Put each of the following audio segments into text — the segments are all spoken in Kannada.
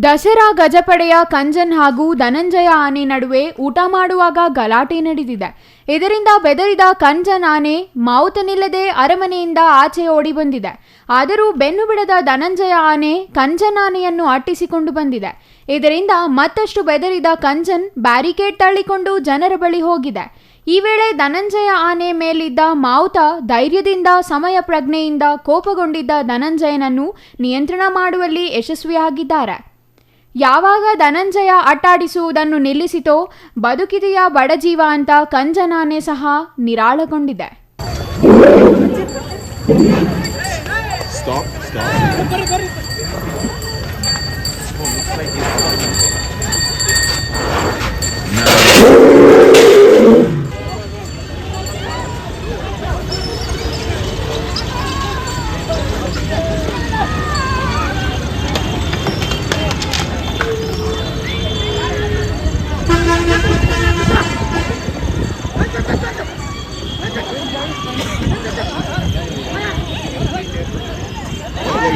ದಸರಾ ಗಜಪಡೆಯ ಕಂಜನ್ ಹಾಗೂ ಧನಂಜಯ ಆನೆ ನಡುವೆ ಊಟ ಮಾಡುವಾಗ ಗಲಾಟೆ ನಡೆದಿದೆ. ಇದರಿಂದ ಬೆದರಿದ ಕಂಜನ್ ಆನೆ ಮಾವುತನಿಲ್ಲದೆ ಅರಮನೆಯಿಂದ ಆಚೆ ಓಡಿ ಬಂದಿದೆ. ಆದರೂ ಬೆನ್ನು ಬಿಡದ ಧನಂಜಯ ಆನೆ ಕಂಜನ್ ಆನೆಯನ್ನು ಅಟ್ಟಿಸಿಕೊಂಡು ಬಂದಿದೆ. ಇದರಿಂದ ಮತ್ತಷ್ಟು ಬೆದರಿದ ಕಂಜನ್ ಬ್ಯಾರಿಕೇಡ್ ತಳ್ಳಿಕೊಂಡು ಜನರ ಬಳಿ ಹೋಗಿದೆ. ಈ ವೇಳೆ ಧನಂಜಯ ಆನೆ ಮೇಲಿದ್ದ ಮಾವುತ ಧೈರ್ಯದಿಂದ ಸಮಯ ಪ್ರಜ್ಞೆಯಿಂದ ಕೋಪಗೊಂಡಿದ್ದ ಧನಂಜಯನನ್ನು ನಿಯಂತ್ರಣ ಮಾಡುವಲ್ಲಿ ಯಶಸ್ವಿಯಾಗಿದ್ದಾರೆ. ಯಾವಾಗ ಧನಂಜಯ ಅಟ್ಟಾಡಿಸುವುದನ್ನು ನಿಲ್ಲಿಸಿತೋ ಬದುಕಿದೆಯಾ ಬಡಜೀವ ಅಂತ ಕಂಜನ್ ಆನೆ ಸಹ ನಿರಾಳಗೊಂಡಿದೆ.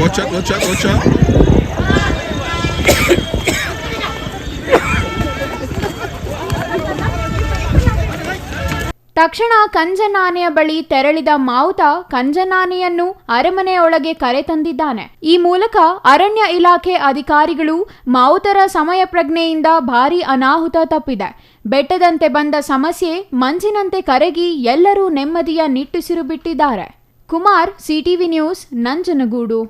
Watch out. ತಕ್ಷಣ ಕಂಜನ್ ಆನೆಯ ಬಳಿ ತೆರಳಿದ ಮಾವುತ ಕಂಜನ್ ಆನೆಯನ್ನು ಅರಮನೆಯೊಳಗೆ ಕರೆತಂದಿದ್ದಾನೆ. ಈ ಮೂಲಕ ಅರಣ್ಯ ಇಲಾಖೆ ಅಧಿಕಾರಿಗಳು ಮಾವುತರ ಸಮಯ ಪ್ರಜ್ಞೆಯಿಂದ ಭಾರೀ ಅನಾಹುತ ತಪ್ಪಿದೆ. ಬೆಟ್ಟದಂತೆ ಬಂದ ಸಮಸ್ಯೆ ಮಂಜಿನಂತೆ ಕರಗಿ ಎಲ್ಲರೂ ನೆಮ್ಮದಿಯ ನಿಟ್ಟುಸಿರು ಬಿಟ್ಟಿದ್ದಾರೆ. Kumar, CTV news, Nanjangud.